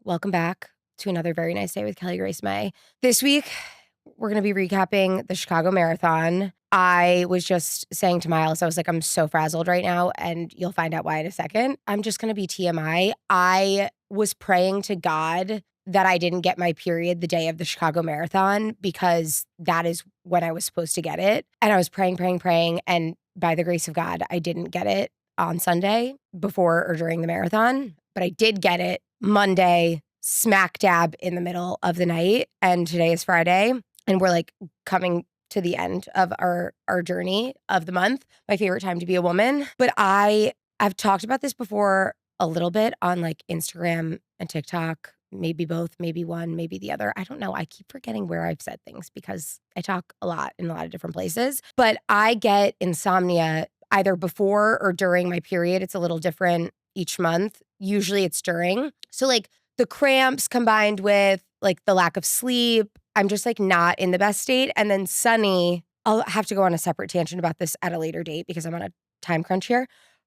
Welcome back to another very nice day with Kelly Grace May. This week, we're going to be recapping the Chicago Marathon. I was just saying to Miles, I was like, I'm so frazzled right now, and you'll find out why in a second. I'm just going to be TMI. I was praying to God that I didn't get my period the day of the Chicago Marathon because that is when I was supposed to get it. And I was praying, praying, praying. And by the grace of God, I didn't get it on Sunday before or during the marathon, but I did get it Monday, smack dab in the middle of the night. And today is Friday. And we're like coming to the end of our journey of the month, my favorite time to be a woman. But I've talked about this before a little bit on like Instagram and TikTok, maybe both, maybe one, maybe the other. I don't know. I keep forgetting where I've said things because I talk a lot in a lot of different places. But I get insomnia either before or during my period. It's a little different each month. Usually it's during. So like the cramps combined with like the lack of sleep, I'm just like not in the best state. And then Sunny, I'll have to go on a separate tangent about this at a later date because I'm on a time crunch here.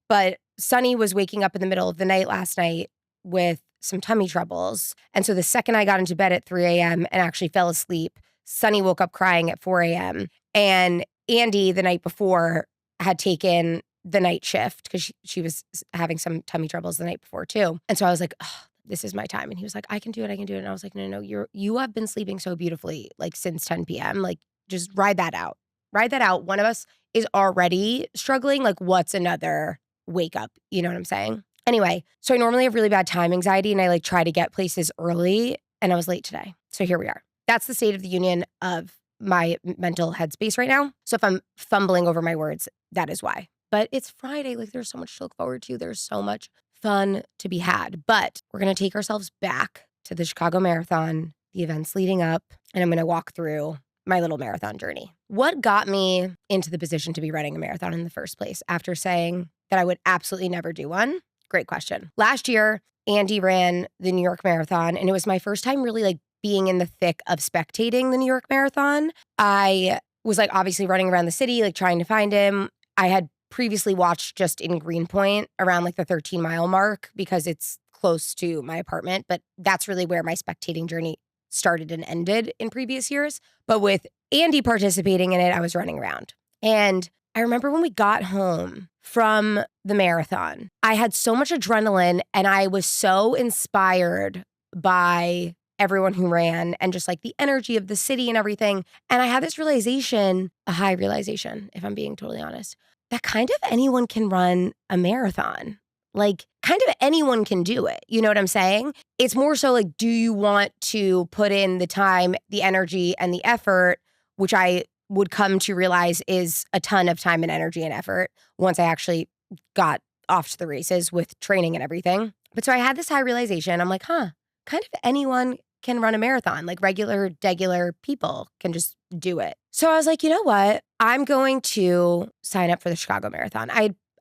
But Sunny was waking up in the middle of the night last night with some tummy troubles. And so the second I got into bed at 3 a.m. and actually fell asleep, Sunny woke up crying at 4 a.m. And Andy, the night before, had taken the night shift because she was having some tummy troubles the night before too. And so I was like, oh, this is my time. And he was like, I can do it. And I was like, no, you have been sleeping so beautifully, like since 10 p.m. Like just ride that out. Ride that out. One of us is already struggling. Like what's another wake up? You know what I'm saying? Anyway, so I normally have really bad time anxiety and I like try to get places early and I was late today. So here we are. That's the state of the union of my mental headspace right now. So if I'm fumbling over my words, that is why. But it's Friday. Like there's so much to look forward to. There's so much fun to be had. But we're going to take ourselves back to the Chicago Marathon, the events leading up, and I'm going to walk through my little marathon journey. What got me into the position to be running a marathon in the first place after saying that I would absolutely never do one? Great question. Last year, Andy ran the New York Marathon, and it was my first time really like being in the thick of spectating the New York Marathon. I was like obviously running around the city, like trying to find him. I had previously watched just in Greenpoint around like the 13-mile mark because it's close to my apartment, but that's really where my spectating journey started and ended in previous years. But with Andy participating in it, I was running around. And I remember when we got home from the marathon, I had so much adrenaline and I was so inspired by everyone who ran and just like the energy of the city and everything. And I had this realization, a high realization, if I'm being totally honest, that kind of anyone can run a marathon. Like kind of anyone can do it. You know what I'm saying? It's more so like, do you want to put in the time, the energy, and the effort, which I would come to realize is a ton of time and energy and effort once I actually got off to the races with training and everything. But so I had this high realization. I'm like, kind of anyone can run a marathon. Like degular people can just do it. So I was like, you know what? I'm going to sign up for the Chicago Marathon.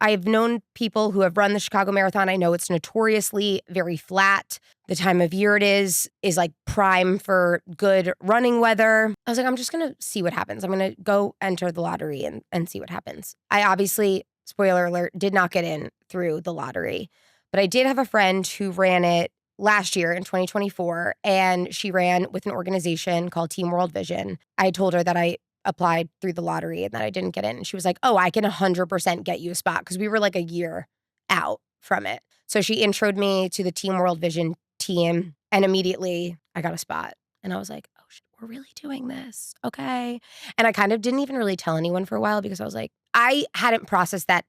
I've known people who have run the Chicago Marathon. I know it's notoriously very flat. The time of year it is like prime for good running weather. I was like, I'm just going to see what happens. I'm going to go enter the lottery and see what happens. I obviously, spoiler alert, did not get in through the lottery, but I did have a friend who ran it last year in 2024, and she ran with an organization called Team World Vision. I told her that I applied through the lottery and that I didn't get in. And she was like, oh, I can 100% get you a spot because we were like a year out from it. So she introed me to the Team World Vision team and immediately I got a spot. And I was like, oh, shit, we're really doing this. Okay. And I kind of didn't even really tell anyone for a while because I was like, I hadn't processed that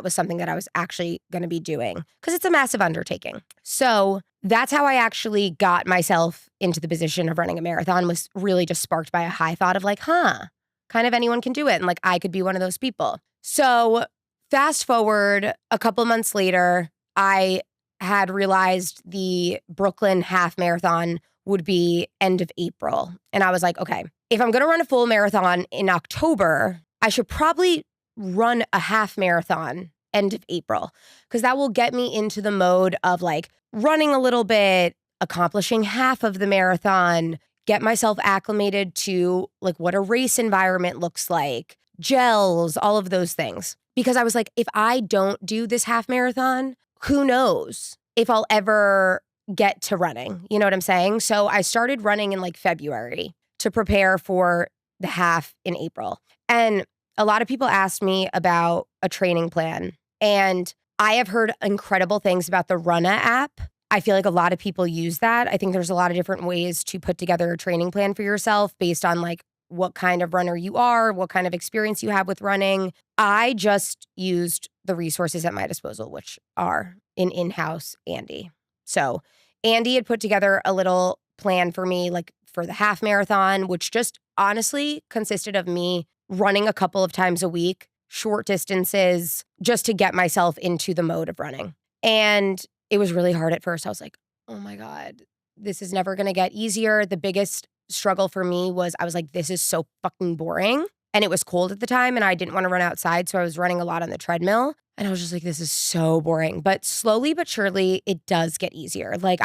was something that I was actually going to be doing because it's a massive undertaking. So that's how I actually got myself into the position of running a marathon, was really just sparked by a high thought of like, kind of anyone can do it. And like, I could be one of those people. So fast forward a couple months later, I had realized the Brooklyn half marathon would be end of April. And I was like, okay, if I'm going to run a full marathon in October, I should probably run a half marathon end of April, because that will get me into the mode of like running a little bit, accomplishing half of the marathon, get myself acclimated to like what a race environment looks like, gels, all of those things. Because I was like, if I don't do this half marathon, who knows if I'll ever get to running. You know what I'm saying? So I started running in like February to prepare for the half in April. And a lot of people asked me about a training plan. And I have heard incredible things about the Runna app. I feel like a lot of people use that. I think there's a lot of different ways to put together a training plan for yourself based on like what kind of runner you are, what kind of experience you have with running. I just used the resources at my disposal, which are an in-house Andy. So Andy had put together a little plan for me, like for the half marathon, which just honestly consisted of me running a couple of times a week, short distances, just to get myself into the mode of running. And it was really hard at first. I was like, oh my God, this is never going to get easier. The biggest struggle for me was I was like, this is so fucking boring. And it was cold at the time and I didn't want to run outside. So I was running a lot on the treadmill. And I was just like, this is so boring. But slowly but surely, it does get easier. Like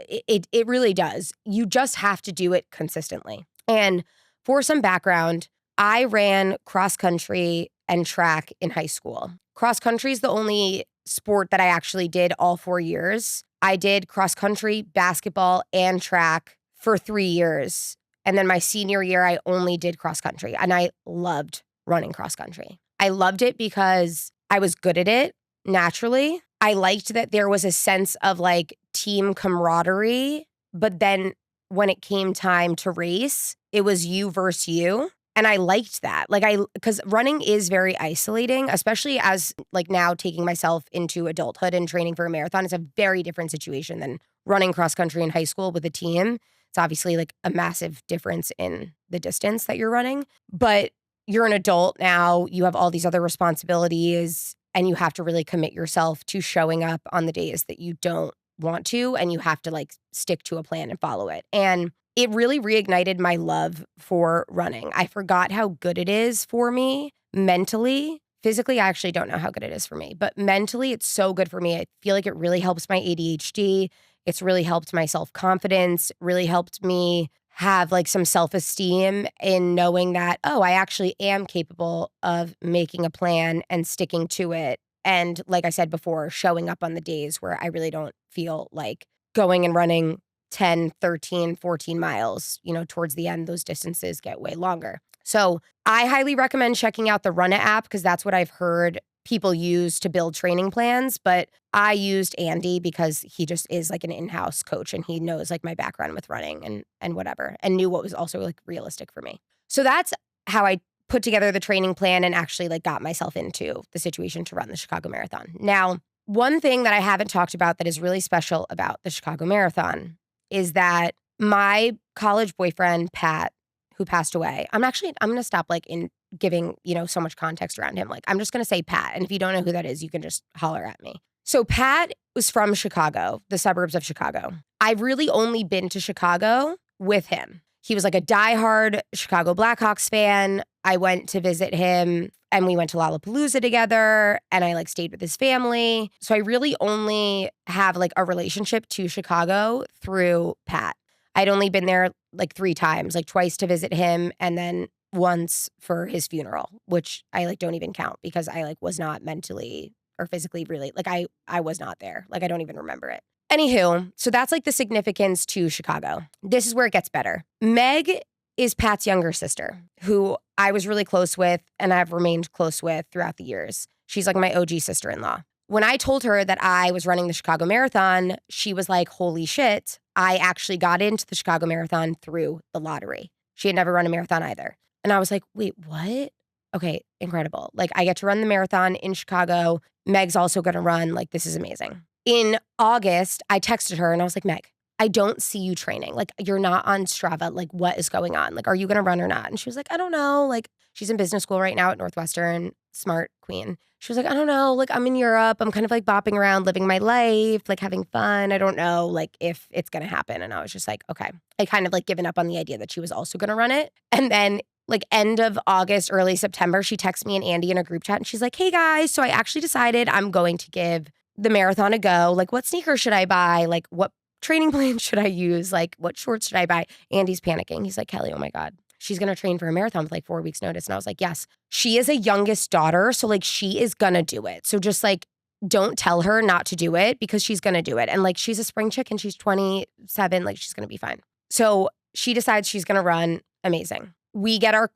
it really does. You just have to do it consistently. And for some background, I ran cross country and track in high school. Cross country is the only sport that I actually did all 4 years. I did cross country, basketball, and track for 3 years. And then my senior year, I only did cross country. And I loved running cross country. I loved it because I was good at it naturally. I liked that there was a sense of like team camaraderie. But then when it came time to race, it was you versus you. And I liked that. Because running is very isolating, especially as like now taking myself into adulthood and training for a marathon. It's a very different situation than running cross country in high school with a team. It's obviously like a massive difference in the distance that you're running, but you're an adult now. You have all these other responsibilities and you have to really commit yourself to showing up on the days that you don't want to. And you have to like stick to a plan and follow it. And it really reignited my love for running. I forgot how good it is for me mentally. Physically, I actually don't know how good it is for me, but mentally, it's so good for me. I feel like it really helps my ADHD. It's really helped my self-confidence, really helped me have like some self-esteem in knowing that, oh, I actually am capable of making a plan and sticking to it. And like I said before, showing up on the days where I really don't feel like going and running 10, 13, 14 miles, towards the end, those distances get way longer. So I highly recommend checking out the Runna app because that's what I've heard people use to build training plans. But I used Andy because he just is like an in-house coach and he knows like my background with running and whatever, and knew what was also like realistic for me. So that's how I put together the training plan and actually like got myself into the situation to run the Chicago Marathon. Now, one thing that I haven't talked about that is really special about the Chicago Marathon is that my college boyfriend, Pat, who passed away, I'm going to stop like in giving, so much context around him. Like, I'm just going to say Pat. And if you don't know who that is, you can just holler at me. So Pat was from Chicago, the suburbs of Chicago. I've really only been to Chicago with him. He was like a diehard Chicago Blackhawks fan. I went to visit him and we went to Lollapalooza together and I like stayed with his family. So I really only have like a relationship to Chicago through Pat. I'd only been there like 3 times, like twice to visit him and then once for his funeral, which I like don't even count because I like was not mentally or physically really, like I was not there. Like I don't even remember it. Anywho, so that's like the significance to Chicago. This is where it gets better. Meg is Pat's younger sister, who I was really close with and I've remained close with throughout the years. She's like my OG sister-in-law. When I told her that I was running the Chicago Marathon, she was like, holy shit, I actually got into the Chicago Marathon through the lottery. She had never run a marathon either. And I was like, wait, what? Okay, incredible. Like I get to run the marathon in Chicago. Meg's also going to run. Like this is amazing. In August, I texted her and I was like, Meg, I don't see you training. Like you're not on Strava. Like what is going on? Like, are you going to run or not? And she was like, I don't know. Like she's in business school right now at Northwestern, smart queen. She was like, I don't know. Like I'm in Europe. I'm kind of like bopping around, living my life, like having fun. I don't know like if it's going to happen. And I was just like, okay. I kind of like given up on the idea that she was also going to run it. And then like end of August, early September, she texts me and Andy in a group chat and she's like, hey guys, so I actually decided I'm going to give the marathon a go. Like what sneakers should I buy? Like what training plan should I use? Like what shorts should I buy? Andy's panicking. He's like, Kelly, oh my God. She's going to train for a marathon with like 4 weeks notice. And I was like, yes, she is a youngest daughter. So like she is going to do it. So just like don't tell her not to do it because she's going to do it. And like, she's a spring chicken. She's 27. Like, she's going to be fine. So she decides she's going to run. Amazing. We get our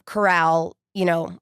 corral,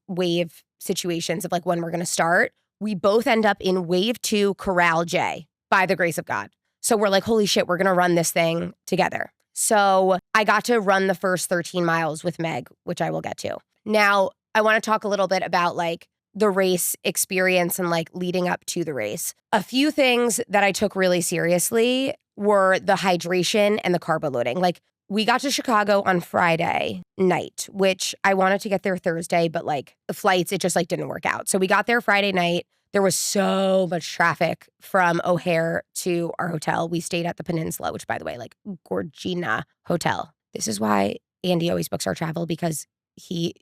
wave situations of like when we're going to start. We both end up in wave 2, corral J, by the grace of God. So we're like, holy shit, we're going to run this thing together. So I got to run the first 13 miles with Meg, which I will get to. Now, I want to talk a little bit about like the race experience and like leading up to the race. A few things that I took really seriously were the hydration and the carb loading. Like, we got to Chicago on Friday night, which I wanted to get there Thursday, but like the flights, it just like didn't work out. So we got there Friday night. There was so much traffic from O'Hare to our hotel. We stayed at the Peninsula, which, by the way, like Gorgina Hotel. This is why Andy always books our travel, because he,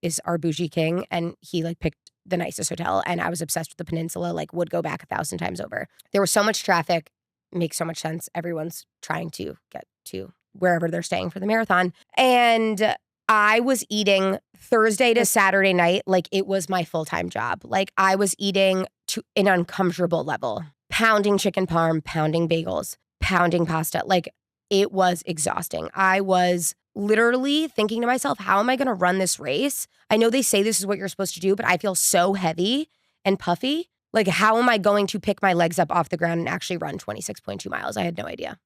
is our bougie king, and he like picked the nicest hotel. And I was obsessed with the Peninsula, like would go back 1,000 times over. There was so much traffic. Makes so much sense. Everyone's trying to get to wherever they're staying for the marathon. And I was eating Thursday to Saturday night like it was my full-time job. Like, I was eating to an uncomfortable level, pounding chicken parm, pounding bagels, pounding pasta. Like, it was exhausting. I was literally thinking to myself, how am I going to run this race? I know they say this is what you're supposed to do, but I feel so heavy and puffy. Like, how am I going to pick my legs up off the ground and actually run 26.2 miles? I had no idea.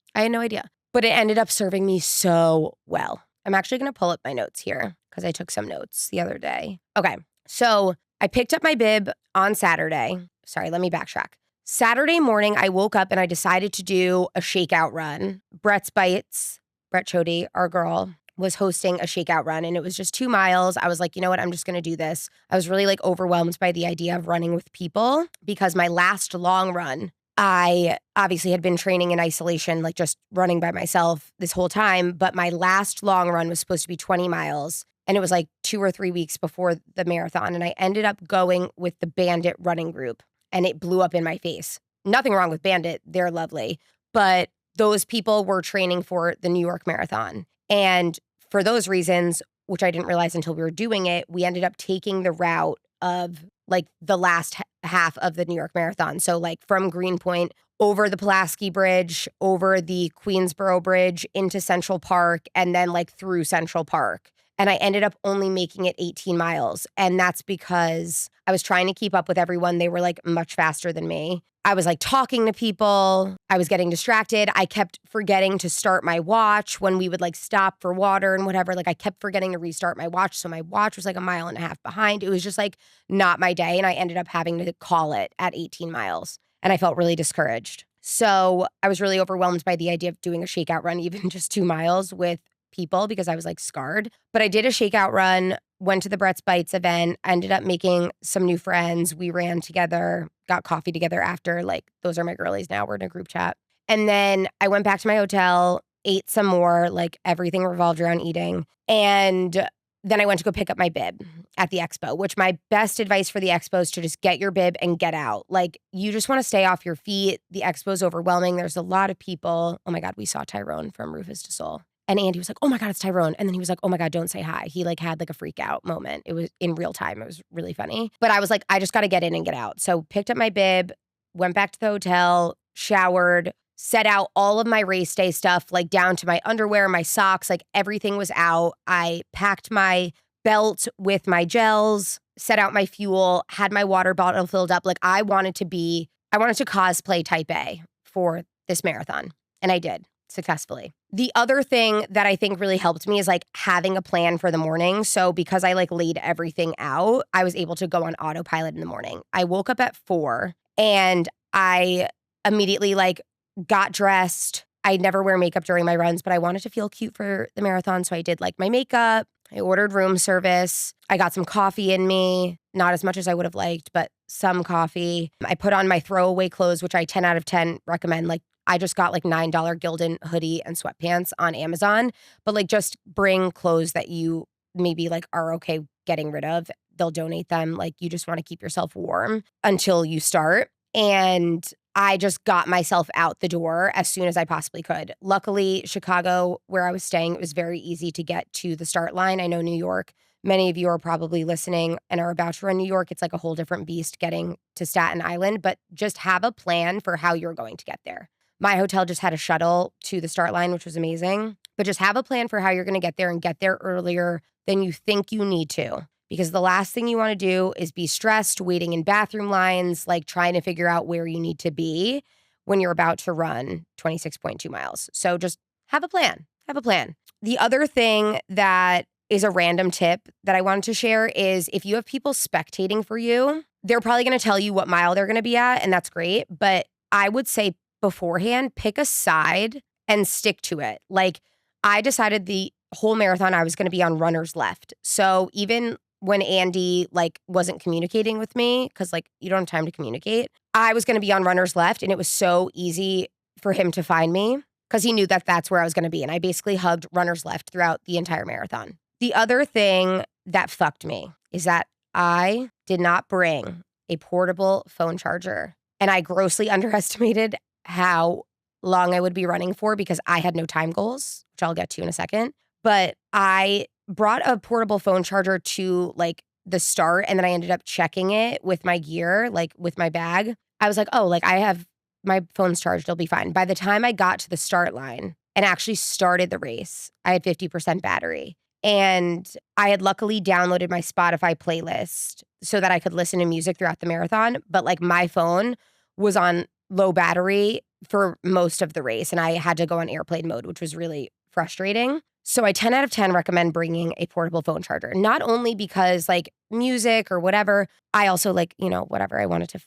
But it ended up serving me so well. I'm actually going to pull up my notes here because I took some notes the other day. Okay, so I picked up my bib on Saturday. Sorry, let me backtrack. Saturday morning, I woke up and I decided to do a shakeout run. Brett's Bites, Brett Chody, our girl, was hosting a shakeout run, and it was just 2 miles. I was like, you know what? I'm just going to do this. I was really like overwhelmed by the idea of running with people because my last long run, I obviously had been training in isolation, like just running by myself this whole time. But my last long run was supposed to be 20 miles. And it was like 2 or 3 weeks before the marathon. And I ended up going with the Bandit running group, and it blew up in my face. Nothing wrong with Bandit. They're lovely. But those people were training for the New York Marathon. And for those reasons, which I didn't realize until we were doing it, we ended up taking the route of like the last half of the New York Marathon. So like from Greenpoint over the Pulaski Bridge, over the Queensboro Bridge into Central Park, and then like through Central Park. And I ended up only making it 18 miles. And that's because I was trying to keep up with everyone. They were like much faster than me. I was like talking to people. I was getting distracted. I kept forgetting to start my watch when we would like stop for water and whatever. Like, I kept forgetting to restart my watch. So my watch was like 1.5 miles behind. It was just like not my day. And I ended up having to call it at 18 miles. And I felt really discouraged. So I was really overwhelmed by the idea of doing a shakeout run, even just 2 miles with people, because I was like scarred. But I did a shakeout run, went to the Brett's Bites event, ended up making some new friends. We ran together, got coffee together after. Like, those are my girlies now. We're in a group chat. And then I went back to my hotel, ate some more, like everything revolved around eating. And then I went to go pick up my bib at the expo, which my best advice for the expo is to just get your bib and get out. Like, you just want to stay off your feet. The expo is overwhelming. There's a lot of people. Oh my God, we saw Tyrone from Rufus to Soul. And Andy was like, oh my God, it's Tyrone. And then he was like, oh my God, don't say hi. He like had like a freak out moment. It was in real time. It was really funny. But I was like, I just got to get in and get out. So picked up my bib, went back to the hotel, showered, set out all of my race day stuff, like down to my underwear, my socks, like everything was out. I packed my belt with my gels, set out my fuel, had my water bottle filled up. Like, I wanted to cosplay type A for this marathon. And I did successfully. The other thing that I think really helped me is like having a plan for the morning. So because I like laid everything out, I was able to go on autopilot in the morning. I woke up at 4 and I immediately like got dressed. I never wear makeup during my runs, but I wanted to feel cute for the marathon. So I did like my makeup. I ordered room service. I got some coffee in me, not as much as I would have liked, but some coffee. I put on my throwaway clothes, which I 10 out of 10 recommend. Like, I just got like $9 Gildan hoodie and sweatpants on Amazon, but like just bring clothes that you maybe like are okay getting rid of. They'll donate them. Like, you just want to keep yourself warm until you start. And I just got myself out the door as soon as I possibly could. Luckily, Chicago, where I was staying, it was very easy to get to the start line. I know New York, many of you are probably listening and are about to run New York. It's like a whole different beast getting to Staten Island, but just have a plan for how you're going to get there. My hotel just had a shuttle to the start line, which was amazing, but just have a plan for how you're going to get there and get there earlier than you think you need to. Because the last thing you want to do is be stressed, waiting in bathroom lines, like trying to figure out where you need to be when you're about to run 26.2 miles. So just have a plan. Have a plan. The other thing that is a random tip that I wanted to share is if you have people spectating for you, they're probably going to tell you what mile they're going to be at, and that's great. But I would say beforehand, pick a side and stick to it. Like I decided the whole marathon I was going to be on runner's left. So even when Andy like wasn't communicating with me, because like you don't have time to communicate, I was going to be on runner's left, and it was so easy for him to find me because he knew that that's where I was going to be. And I basically hugged runner's left throughout the entire marathon. The other thing that fucked me is that I did not bring a portable phone charger, and I grossly underestimated how long I would be running for because I had no time goals, which I'll get to in a second. But I brought a portable phone charger to like the start, and then I ended up checking it with my gear, like with my bag. I was like, oh, like I have my phone's charged, it'll be fine. By the time I got to the start line and actually started the race, I had 50% battery. And I had luckily downloaded my Spotify playlist so that I could listen to music throughout the marathon. But like my phone was on low battery for most of the race, and I had to go on airplane mode, which was really frustrating. So I 10 out of 10 recommend bringing a portable phone charger, not only because like music or whatever, I also like, whatever I wanted to,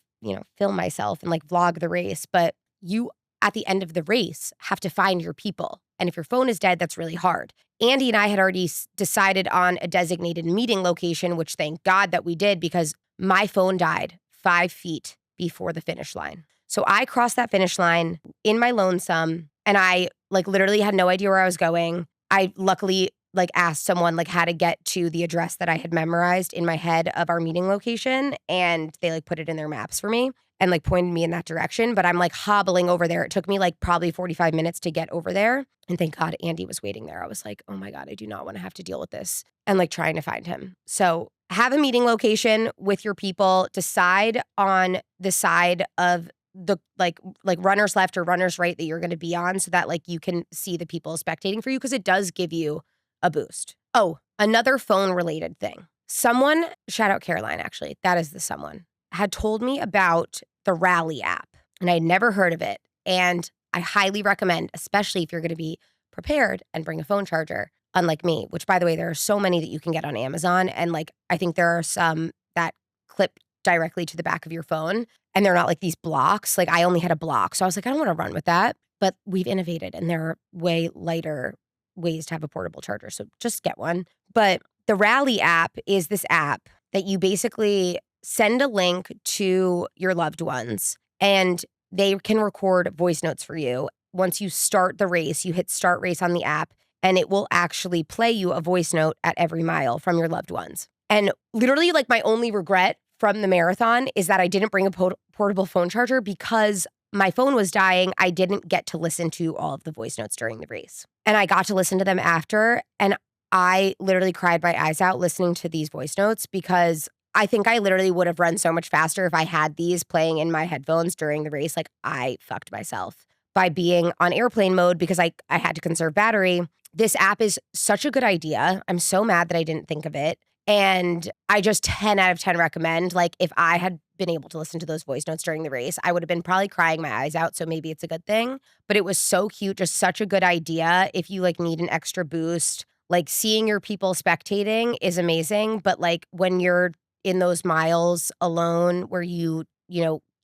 film myself and like vlog the race, but you at the end of the race have to find your people. And if your phone is dead, that's really hard. Andy and I had already decided on a designated meeting location, which thank God that we did because my phone died 5 feet before the finish line. So I crossed that finish line in my lonesome, and I like literally had no idea where I was going. I luckily like asked someone like how to get to the address that I had memorized in my head of our meeting location, and they like put it in their maps for me and like pointed me in that direction. But I'm like hobbling over there. It took me like probably 45 minutes to get over there. And thank God Andy was waiting there. I was like, oh my God, I do not want to have to deal with this and like trying to find him. So have a meeting location with your people, decide on the side of the like runner's left or runner's right that you're going to be on so that like you can see the people spectating for you because it does give you a boost. Oh, another phone related thing. Someone, shout out Caroline, actually, that is the someone, had told me about the Rally app, and I had never heard of it. And I highly recommend, especially if you're going to be prepared and bring a phone charger, unlike me, which by the way, there are so many that you can get on Amazon. And like, I think there are some that clip directly to the back of your phone, and they're not like these blocks. Like I only had a block. So I was like, I don't want to run with that, but we've innovated and there are way lighter ways to have a portable charger. So just get one. But the Rally app is this app that you basically send a link to your loved ones, and they can record voice notes for you. Once you start the race, you hit start race on the app, and it will actually play you a voice note at every mile from your loved ones. And literally, like, my only regret from the marathon is that I didn't bring a portable phone charger because my phone was dying. I didn't get to listen to all of the voice notes during the race. And I got to listen to them after, and I literally cried my eyes out listening to these voice notes because I think I literally would have run so much faster if I had these playing in my headphones during the race. Like, I fucked myself by being on airplane mode because I had to conserve battery. This app is such a good idea. I'm so mad that I didn't think of it. And I just 10 out of 10 recommend, like, if I had been able to listen to those voice notes during the race, I would have been probably crying my eyes out. So maybe it's a good thing. But it was so cute, just such a good idea. If you like need an extra boost, like seeing your people spectating is amazing. But like when you're in those miles alone where you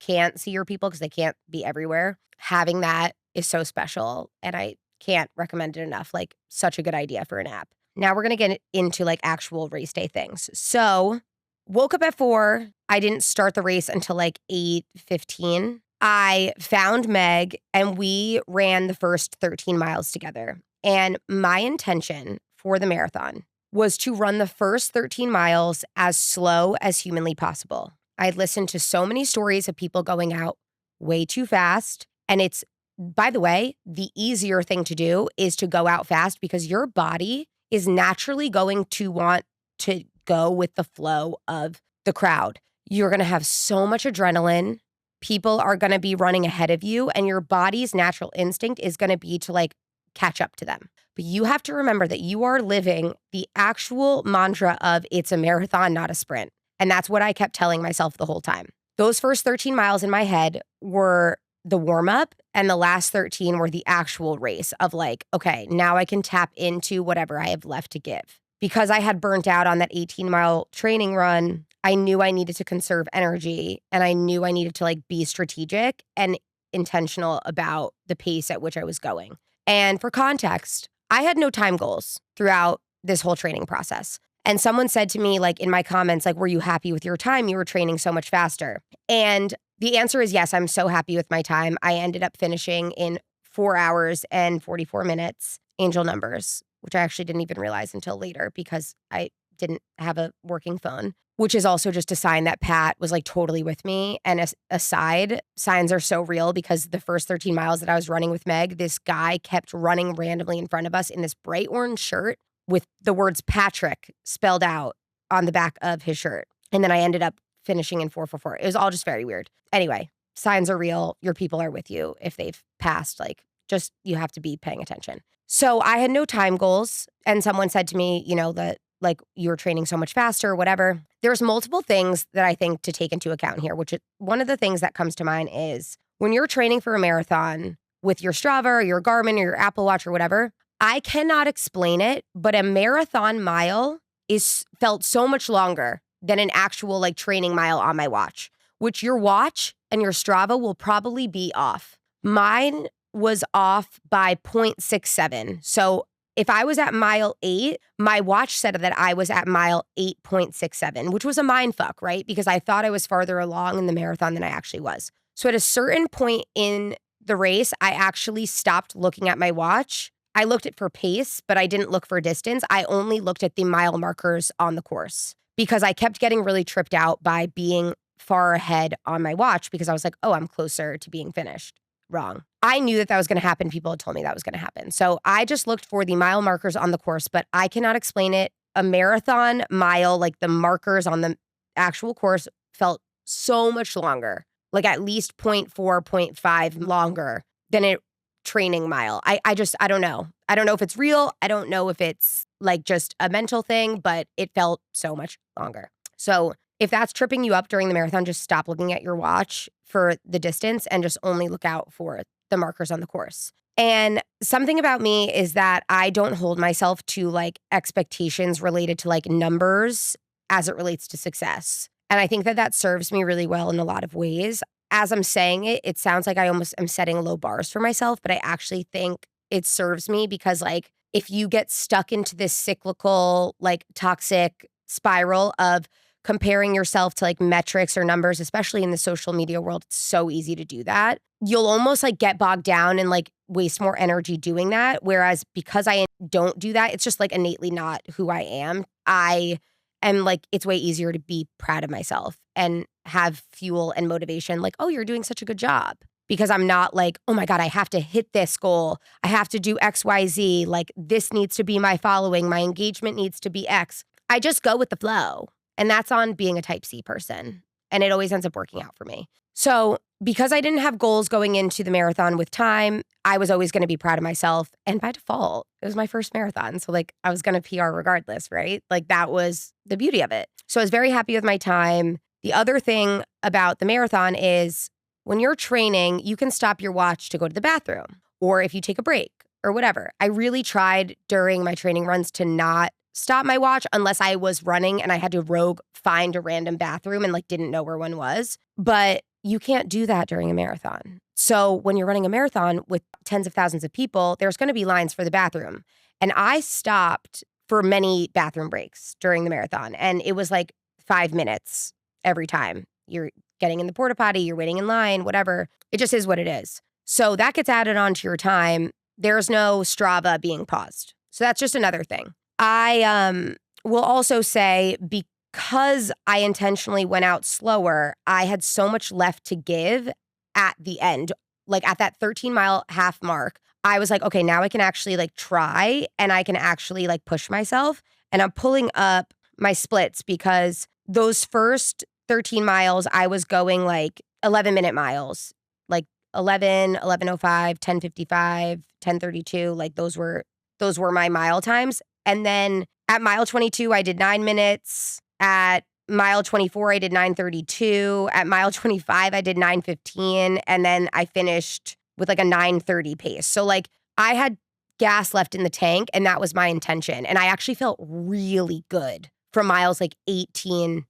can't see your people because they can't be everywhere, having that is so special. And I can't recommend it enough. Like, such a good idea for an app. Now we're going to get into like actual race day things. So woke up at 4. I didn't start the race until like 8:15. I found Meg and we ran the first 13 miles together. And my intention for the marathon was to run the first 13 miles as slow as humanly possible. I'd listened to so many stories of people going out way too fast. And it's, by the way, the easier thing to do is to go out fast because your body is naturally going to want to go with the flow of the crowd. You're going to have so much adrenaline. People are going to be running ahead of you, and your body's natural instinct is going to be to like catch up to them. But you have to remember that you are living the actual mantra of it's a marathon, not a sprint. And that's what I kept telling myself the whole time. Those first 13 miles in my head were the warm up, and the last 13 were the actual race of like, okay, now I can tap into whatever I have left to give. Because I had burnt out on that 18-mile training run, I knew I needed to conserve energy, and I knew I needed to like be strategic and intentional about the pace at which I was going. And for context, I had no time goals throughout this whole training process. And someone said to me, like in my comments, like, were you happy with your time? You were training so much faster. And the answer is yes, I'm so happy with my time. I ended up finishing in 4 hours and 44 minutes, angel numbers, which I actually didn't even realize until later because I didn't have a working phone, which is also just a sign that Pat was like totally with me. And aside, signs are so real because the first 13 miles that I was running with Meg, this guy kept running randomly in front of us in this bright orange shirt with the words Patrick spelled out on the back of his shirt. And then I ended up finishing in 4:44. It was all just very weird. Anyway, signs are real. Your people are with you. If they've passed, like just you have to be paying attention. So I had no time goals. And someone said to me, you know, that like you're training so much faster or whatever. There's multiple things that I think to take into account here, which is one of the things that comes to mind is when you're training for a marathon with your Strava or your Garmin or your Apple Watch or whatever, I cannot explain it, but a marathon mile is felt so much longer than an actual like training mile on my watch, which your watch and your Strava will probably be off. Mine was off by 0.67. So if I was at mile 8, my watch said that I was at mile 8.67, which was a mind fuck, right? Because I thought I was farther along in the marathon than I actually was. So at a certain point in the race, I actually stopped looking at my watch. I looked at for pace, but I didn't look for distance. I only looked at the mile markers on the course because I kept getting really tripped out by being far ahead on my watch because I was like, oh, I'm closer to being finished. Wrong. I knew that was going to happen. People had told me that was going to happen. So I just looked for the mile markers on the course, but I cannot explain it. A marathon mile, like the markers on the actual course felt so much longer, like at least 0.4, 0.5 longer than a training mile. I don't know. I don't know if it's real. I don't know if it's like just a mental thing, but it felt so much longer. So if that's tripping you up during the marathon, just stop looking at your watch for the distance and just only look out for the markers on the course. And something about me is that I don't hold myself to like expectations related to like numbers as it relates to success. And I think that that serves me really well in a lot of ways. As I'm saying it, it sounds like I almost am setting low bars for myself, but I actually think it serves me because like if you get stuck into this cyclical, like toxic spiral of comparing yourself to like metrics or numbers, especially in the social media world, it's so easy to do that. You'll almost like get bogged down and like waste more energy doing that. Whereas because I don't do that, it's just like innately not who I am. I am like, it's way easier to be proud of myself and have fuel and motivation. Like, oh, you're doing such a good job. Because I'm not like, oh my God, I have to hit this goal. I have to do X, Y, Z. Like this needs to be my following. My engagement needs to be X. I just go with the flow. And that's on being a type C person. And it always ends up working out for me. So because I didn't have goals going into the marathon with time, I was always going to be proud of myself. And by default, it was my first marathon. So like I was going to PR regardless, right? Like that was the beauty of it. So I was very happy with my time. The other thing about the marathon is when you're training, you can stop your watch to go to the bathroom or if you take a break or whatever. I really tried during my training runs to not stop my watch unless I was running and I had to rogue find a random bathroom and like didn't know where one was. But you can't do that during a marathon. So when you're running a marathon with tens of thousands of people, there's going to be lines for the bathroom. And I stopped for many bathroom breaks during the marathon. And it was like 5 minutes every time. You're getting in the porta potty, you're waiting in line, whatever. It just is what it is. So that gets added onto your time. There's no Strava being paused. So that's just another thing. I will also say because I intentionally went out slower, I had so much left to give at the end. Like at that 13-mile half mark, I was like, okay, now I can actually like try and I can actually like push myself. And I'm pulling up my splits because those first 13 miles, I was going like 11-minute miles, like 11, 11:05, 10:55, 10:32. Like those were my mile times. And then at mile 22, I did 9 minutes. At mile 24, I did 9:32. At mile 25, I did 9:15. And then I finished with like a 9:30 pace. So like I had gas left in the tank and that was my intention. And I actually felt really good from miles like 18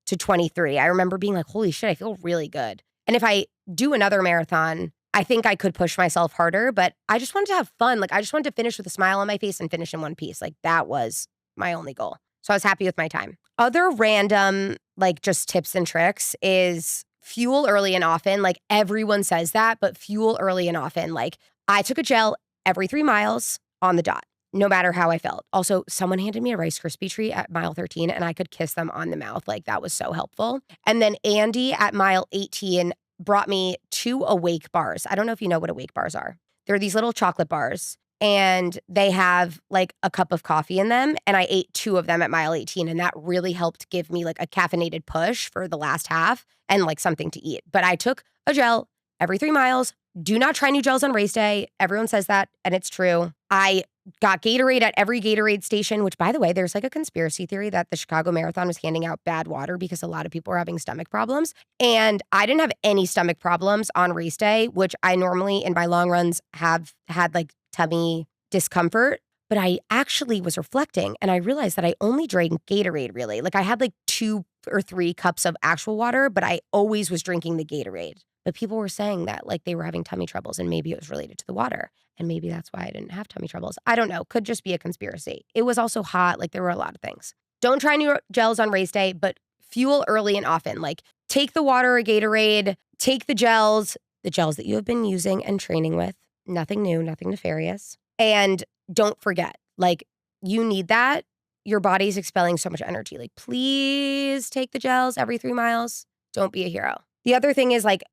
to 23. I remember being like, holy shit, I feel really good. And if I do another marathon, I think I could push myself harder, but I just wanted to have fun. Like I just wanted to finish with a smile on my face and finish in one piece. Like that was my only goal. So I was happy with my time. Other random, like just tips and tricks is fuel early and often. Like everyone says that, but fuel early and often. Like I took a gel every 3 miles on the dot, no matter how I felt. Also, someone handed me a Rice Krispie treat at mile 13 and I could kiss them on the mouth. Like that was so helpful. And then Andy at mile 18 brought me 2 Awake bars. I don't know if you know what Awake bars are. They're these little chocolate bars and they have like a cup of coffee in them. And I ate 2 of them at mile 18 and that really helped give me like a caffeinated push for the last half and like something to eat. But I took a gel every 3 miles. Do not try new gels on race day. Everyone says that and it's true. I got Gatorade at every Gatorade station, which by the way, there's like a conspiracy theory that the Chicago Marathon was handing out bad water because a lot of people were having stomach problems. And I didn't have any stomach problems on race day, which I normally in my long runs have had like tummy discomfort. But I actually was reflecting and I realized that I only drank Gatorade really. Like I had like 2 or 3 cups of actual water, but I always was drinking the Gatorade. But people were saying that like they were having tummy troubles and maybe it was related to the water. And maybe that's why I didn't have tummy troubles. I don't know. Could just be a conspiracy. It was also hot. Like there were a lot of things. Don't try new gels on race day, but fuel early and often. Like take the water or Gatorade, take the gels that you have been using and training with. Nothing new, nothing nefarious. And don't forget, like you need that. Your body's expelling so much energy. Like please take the gels every 3 miles. Don't be a hero. The other thing is like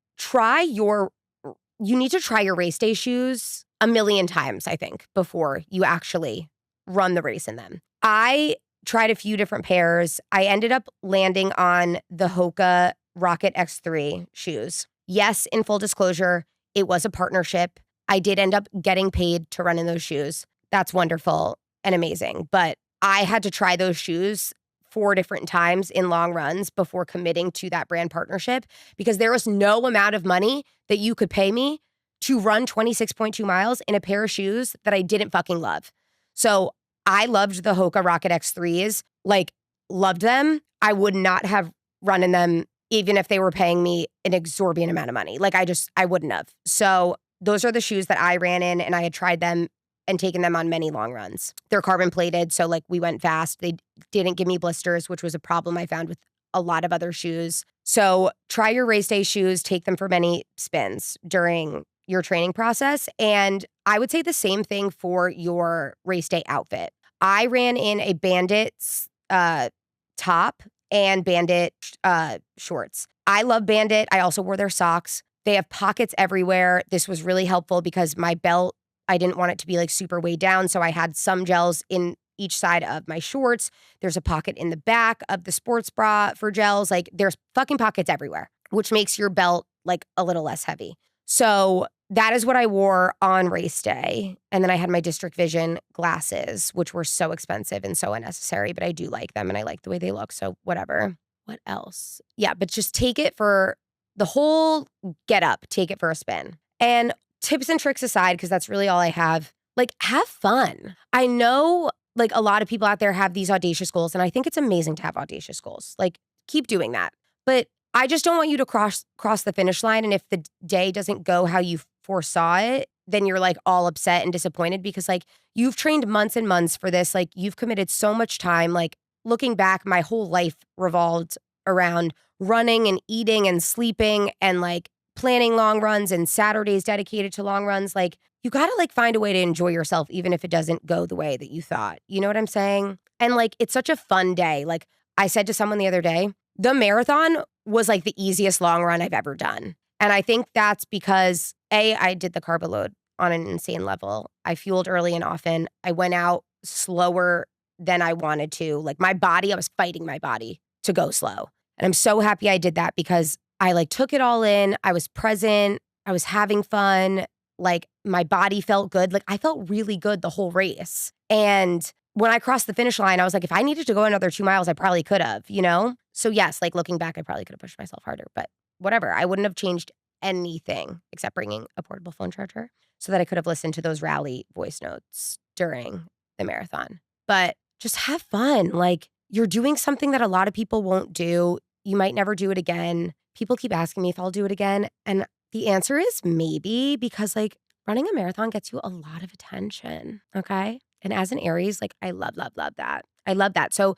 you need to try your race day shoes a million times, I think, before you actually run the race in them. I tried a few different pairs. I ended up landing on the Hoka Rocket X3 shoes. Yes, in full disclosure, it was a partnership. I did end up getting paid to run in those shoes. That's wonderful and amazing. But I had to try those shoes 4 different times in long runs before committing to that brand partnership because there was no amount of money that you could pay me to run 26.2 miles in a pair of shoes that I didn't fucking love. So I loved the Hoka Rocket X3s, like loved them. I would not have run in them even if they were paying me an exorbitant amount of money. Like I wouldn't have. So those are the shoes that I ran in and I had tried them and taken them on many long runs. They're carbon plated, so like we went fast. They didn't give me blisters, which was a problem I found with a lot of other shoes. So try your race day shoes, take them for many spins during your training process. And I would say the same thing for your race day outfit. I ran in a Bandit top and Bandit shorts. I love Bandit. I also wore their socks. They have pockets everywhere. This was really helpful because my belt, I didn't want it to be like super weighed down. So I had some gels in each side of my shorts. There's a pocket in the back of the sports bra for gels. Like there's fucking pockets everywhere, which makes your belt like a little less heavy. So that is what I wore on race day. And then I had my District Vision glasses, which were so expensive and so unnecessary, but I do like them and I like the way they look. So whatever. What else? Yeah, but just take it for the whole get up, take it for a spin. And tips and tricks aside, because that's really all I have, like have fun. I know like a lot of people out there have these audacious goals and I think it's amazing to have audacious goals. Like keep doing that. But I just don't want you to cross the finish line. And if the day doesn't go how you foresaw it, then you're like all upset and disappointed because like you've trained months and months for this. Like you've committed so much time. Like looking back, my whole life revolved around running and eating and sleeping and like planning long runs and Saturdays dedicated to long runs. Like you got to like find a way to enjoy yourself, even if it doesn't go the way that you thought. You know what I'm saying? And like, it's such a fun day. Like I said to someone the other day, the marathon was like the easiest long run I've ever done. And I think that's because I did the carbo load on an insane level. I fueled early and often. I went out slower than I wanted to. Like my body, I was fighting my body to go slow. And I'm so happy I did that because I like took it all in. I was present. I was having fun. Like my body felt good. Like I felt really good the whole race. And when I crossed the finish line, I was like, if I needed to go another 2 miles, I probably could have, you know? So yes, like looking back, I probably could have pushed myself harder, but whatever. I wouldn't have changed anything except bringing a portable phone charger so that I could have listened to those rally voice notes during the marathon. But just have fun. Like you're doing something that a lot of people won't do. You might never do it again. People keep asking me if I'll do it again. And the answer is maybe because like running a marathon gets you a lot of attention. Okay. And as an Aries, like I love, love, love that. I love that. So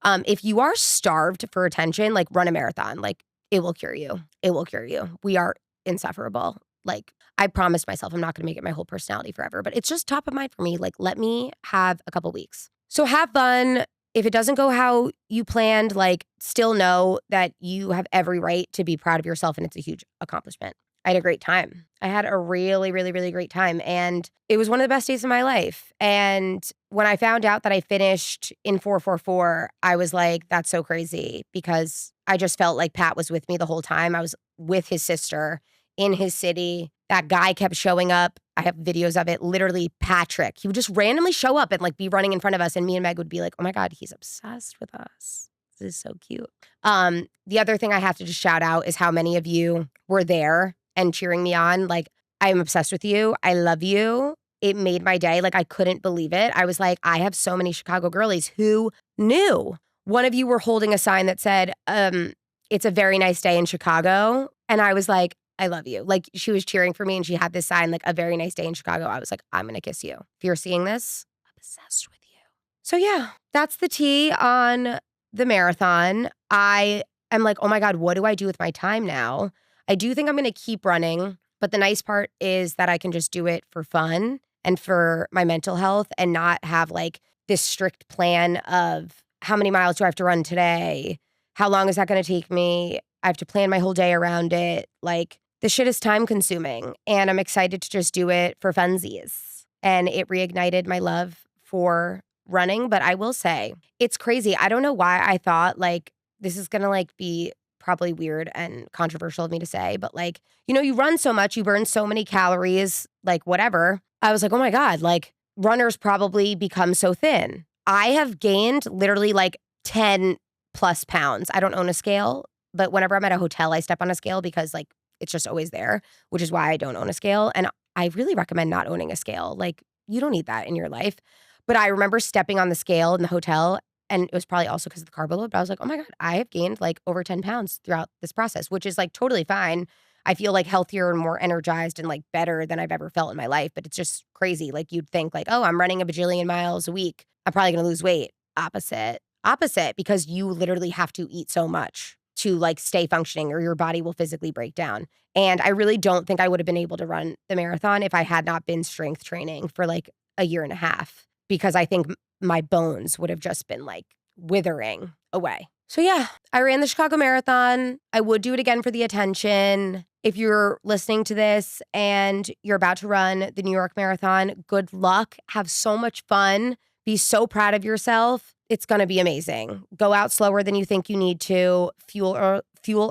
if you are starved for attention, like run a marathon, like it will cure you. It will cure you. We are insufferable. Like I promised myself I'm not going to make it my whole personality forever, but it's just top of mind for me. Like let me have a couple weeks. So have fun. If it doesn't go how you planned, like still know that you have every right to be proud of yourself and it's a huge accomplishment. I had a great time. I had a really, really, really great time. And it was one of the best days of my life. And when I found out that I finished in 4:44, I was like, that's so crazy because I just felt like Pat was with me the whole time. I was with his sister in his city. That guy kept showing up. I have videos of it. Literally, Patrick. He would just randomly show up and like be running in front of us. And me and Meg would be like, oh my God, he's obsessed with us. This is so cute. The other thing I have to just shout out is how many of you were there and cheering me on. Like, I'm obsessed with you. I love you. It made my day. Like, I couldn't believe it. I was like, I have so many Chicago girlies who knew. One of you were holding a sign that said, it's a very nice day in Chicago. And I was like, I love you. Like, she was cheering for me and she had this sign, like, a very nice day in Chicago. I was like, I'm going to kiss you. If you're seeing this, I'm obsessed with you. So, yeah, that's the tea on the marathon. I am like, oh my God, what do I do with my time now? I do think I'm going to keep running, but the nice part is that I can just do it for fun and for my mental health and not have like this strict plan of how many miles do I have to run today? How long is that going to take me? I have to plan my whole day around it. Like this shit is time consuming and I'm excited to just do it for funsies. And it reignited my love for running. But I will say it's crazy. I don't know why I thought like this is going to like be probably weird and controversial of me to say, but like, you know, you run so much, you burn so many calories, like whatever. I was like, oh my God, like runners probably become so thin. I have gained literally like 10 plus pounds. I don't own a scale, but whenever I'm at a hotel, I step on a scale because like it's just always there, which is why I don't own a scale. And I really recommend not owning a scale. Like you don't need that in your life. But I remember stepping on the scale in the hotel and it was probably also because of the carb load, but I was like, oh my God, I have gained like over 10 pounds throughout this process, which is like totally fine. I feel like healthier and more energized and like better than I've ever felt in my life. But it's just crazy. Like you'd think like, oh, I'm running a bajillion miles a week. I'm probably going to lose weight. Opposite, because you literally have to eat so much to like stay functioning or your body will physically break down. And I really don't think I would have been able to run the marathon if I had not been strength training for like a year and a half, because I think my bones would have just been like withering away. So yeah, I ran the Chicago Marathon. I would do it again for the attention. If you're listening to this and you're about to run the New York Marathon, good luck. Have so much fun. Be so proud of yourself. It's going to be amazing. Go out slower than you think you need to. Fuel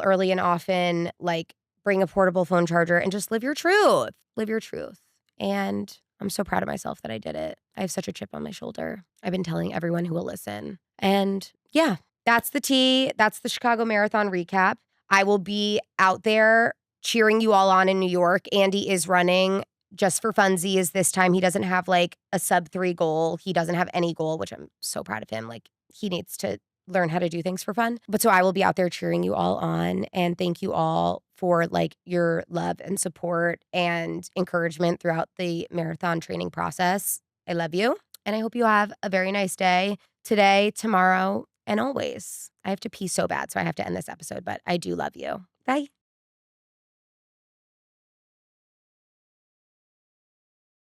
early and often. Like bring a portable phone charger and just live your truth. Live your truth. And I'm so proud of myself that I did it. I have such a chip on my shoulder. I've been telling everyone who will listen. And yeah, that's the tea. That's the Chicago Marathon recap. I will be out there cheering you all on in New York. Andy is running just for funsies this time. He doesn't have like a sub-3 goal. He doesn't have any goal, which I'm so proud of him. Like he needs to learn how to do things for fun. But so I will be out there cheering you all on. And thank you all for like your love and support and encouragement throughout the marathon training process. I love you. And I hope you have a very nice day today, tomorrow, and always. I have to pee so bad, so I have to end this episode, but I do love you. Bye.